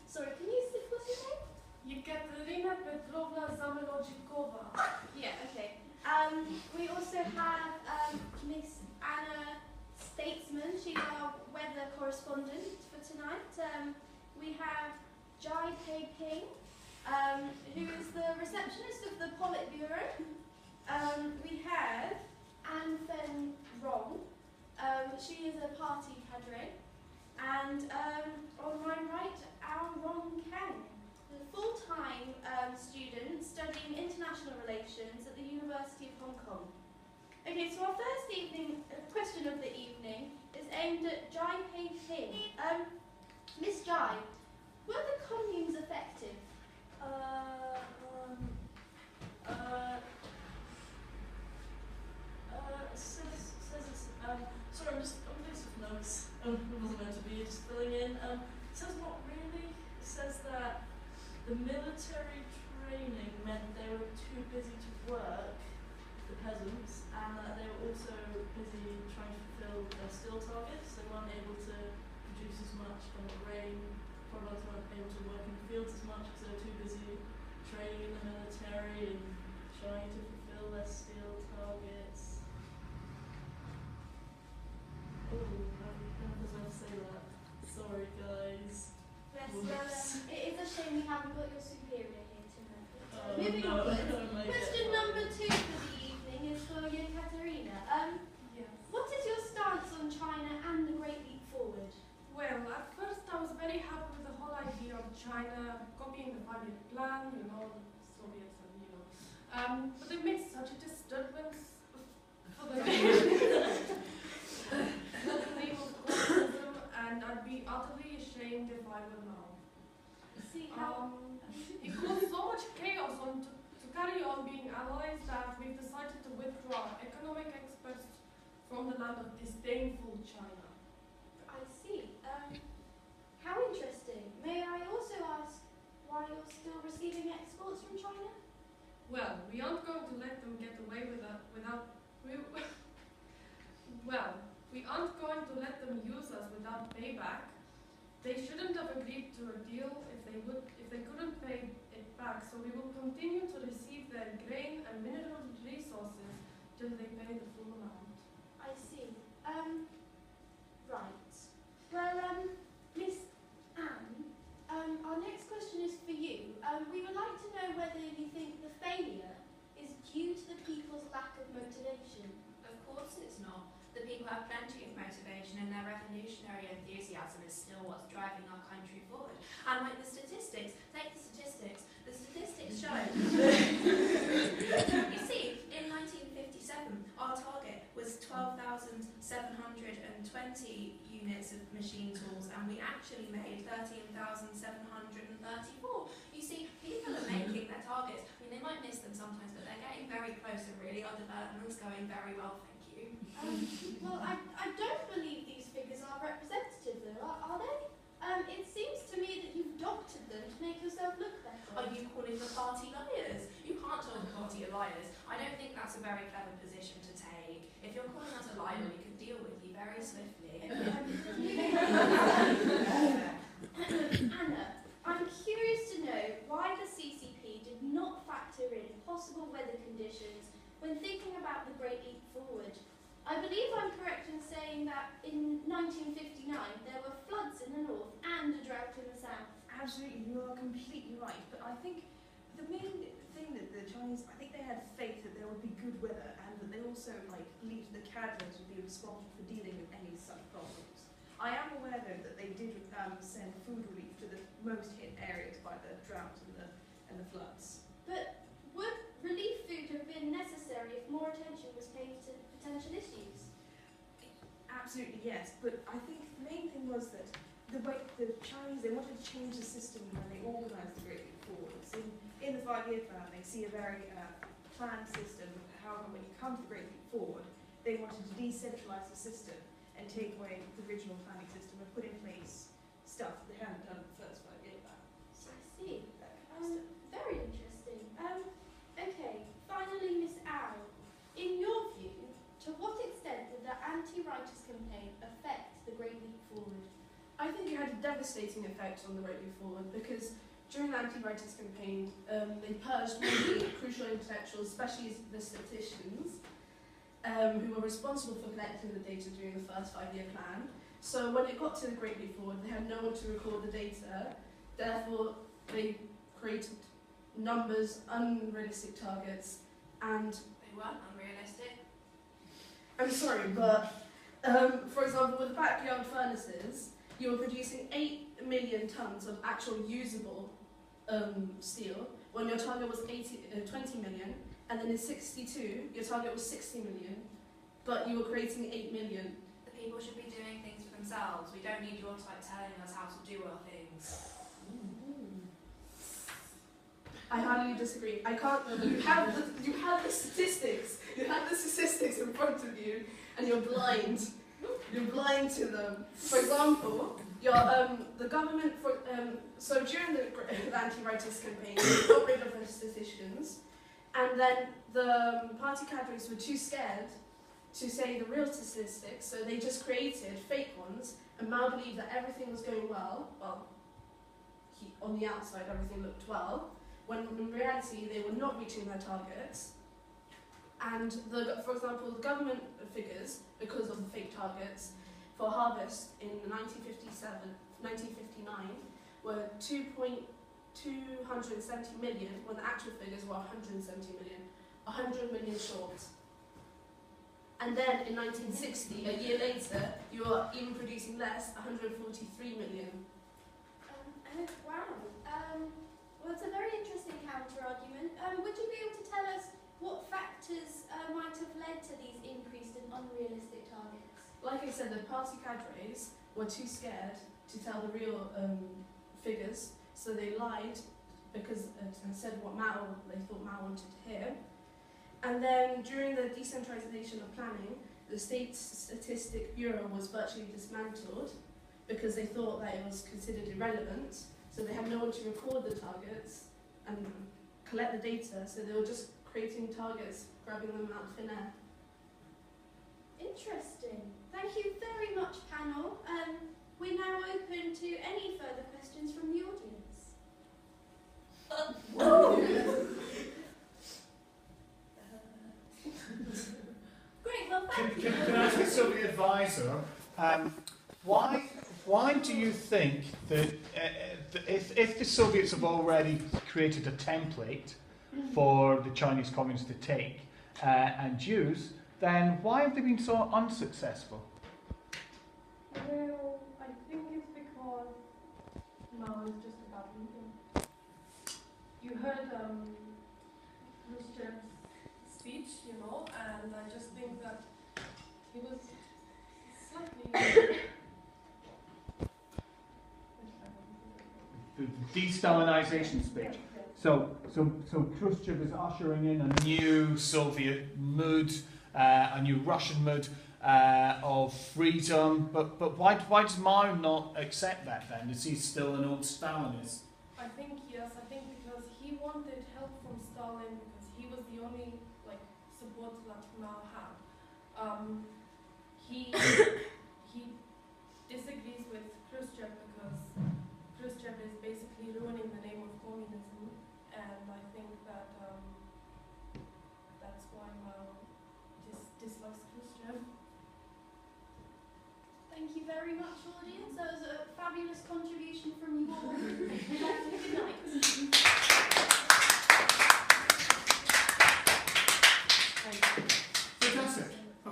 Sorry, can you say what's your name? Ekaterina Petrovna Zamelodchikova. Yeah, okay. We also have Miss Anna Statesman. She's our weather correspondent for tonight. We have Jai Pei Ping, who is the receptionist of the Politburo. We have Anne Fen Rong. She is a party cadre. And on my right, our Rong Kang, a full-time student studying international relations at the University of Hong Kong. Okay, so our first question of the evening is aimed at Jai Pei Ping. Miss Jai, were the communes effective? Sorry, I'm doing some notes. It wasn't meant to be, just filling in. It says not really. It says that the military training meant they were too busy to work, the peasants, and that they were also busy trying to fulfill their steel targets. They weren't able to produce as much grain products, weren't able to work in the fields as much because they were too busy training in the military and trying to fulfill their steel targets. Oh, I was going to say that. Sorry, guys. Yes, it is a shame we haven't got your superior here tonight. Oh, Moving no. onwards, question number 2 for the evening is for you, Katerina. Yes. What is your stance on China and the Great Leap Forward? Well, at first I was very happy with the whole idea of China copying the 5-year plan, the Soviets and, but they made such a disturbance for the name of communism, and I'd be utterly ashamed if I were now. See how... It caused so much chaos to carry on being allies that we've decided to withdraw economic experts from the land of disdainful China. I see. How interesting. May I also ask why you're still receiving exports from China? Well, we aren't going to let them get away with that we aren't going to let them use us without payback. They shouldn't have agreed to a deal if they couldn't pay it back, so we will continue to receive their grain and mineral resources till they pay the full amount. I see. Right. Well, Miss Anne, our next question is for you. We would like to know whether you think the failure is due to the people's lack of motivation. Of course it's not. The people have plenty of motivation and their revolutionary enthusiasm is still what's driving our country forward. And like the statistics, take the statistics show. You see, in 1957, our target was 12,720 units of machine tools, and we actually made 13,734. You see, people are making their targets. I mean, they might miss them sometimes, but they're getting very close, and really our development's going very well, thank you. Well, I don't believe these figures are representative, though, are they? It seems to me that you've doctored them to make yourself look better. Are you calling the party liars? You can't tell the party are liars. I don't think that's a very clever position to take. If you're calling us a liar, we could deal with you very swiftly. Anna, I'm curious to know why the CCP did not factor in possible weather conditions when thinking about the Great Leap Forward. I believe I'm correct in saying that in 1959 there were floods in the north and a drought in the south. Absolutely, you are completely right. But I think the main thing that the Chinese, I think they had faith that there would be good weather, and that they also believed the cadres would be responsible for dealing with any such problems. I am aware though that they did send food relief to the most hit areas by the drought and the floods. But would relief food have been necessary if more attention was paid to potential issues? Absolutely, yes. But I think the main thing was that the Chinese, they wanted to change the system when they organised the Great Leap Forward. In the 5-year plan, they see a very planned system. However, when you come to the Great Leap Forward, they wanted to decentralise the system and take away the original planning system and put in place stuff that they hadn't done in the first 5-year plan. I see. Very interesting. Okay, finally, Miss Al, in your view, to what extent did the anti-writers campaign affect the Great Leap Forward? had a devastating effect on the Great Leap Forward because during the anti-writers campaign, they purged many crucial intellectuals, especially the statisticians, who were responsible for collecting the data during the first 5-year plan. So when it got to the Great Leap Forward, they had no one to record the data. Therefore, they created numbers, unrealistic targets, and They weren't unrealistic. I'm sorry, but for example, with the backyard furnaces, you were producing 8 million tons of actual usable steel, when your target was 20 million, and then in 62, your target was 60 million, but you were creating 8 million. The people should be doing things for themselves. We don't need your type telling us how to do our things. I highly disagree. I can't. You have the statistics. You have the statistics in front of you, and you're blind. You're blind to them. For example, the government. So during the anti-writers campaign, they got rid of the statisticians, and then the party cadres were too scared to say the real statistics, so they just created fake ones, and Mao believed that everything was going well. Well, on the outside, everything looked well, when in reality they were not reaching their targets. And for example, the government figures, because of the fake targets, for harvest in 1959 were 270 million, when the actual figures were 170 million, 100 million short. And then in 1960, a year later, you are even producing less, 143 million. Wow. Well, it's a very interesting counter-argument. Would you be able to tell us what factors might have led to these increased and unrealistic targets? Like I said, the party cadres were too scared to tell the real figures, so they lied because and said what they thought Mao wanted to hear. And then during the decentralization of planning, the State Statistic Bureau was virtually dismantled because they thought that it was considered irrelevant, so they had no one to record the targets and collect the data, so they were just creating targets, grabbing them out of thin air. Interesting. Thank you very much, panel. We're now open to any further questions from the audience. Great, well, thank you. Can I ask the Soviet advisor, why do you think that if the Soviets have already created a template for the Chinese communists to take and use, then why have they been so unsuccessful? Well, I think it's because Mao is just about leading. You heard Khrushchev's speech, and I just think that he was slightly... The de-Stalinization speech. So Khrushchev is ushering in a new Soviet mood, a new Russian mood of freedom. But why does Mao not accept that then? Is he still an old Stalinist? I think yes. I think because he wanted help from Stalin because he was the only support that Mao had. He disagrees with Khrushchev because Khrushchev is basically ruining the name of communism, and I think that that's why Mao dislikes Khrushchev. Thank you very much, audience. That was a fabulous contribution.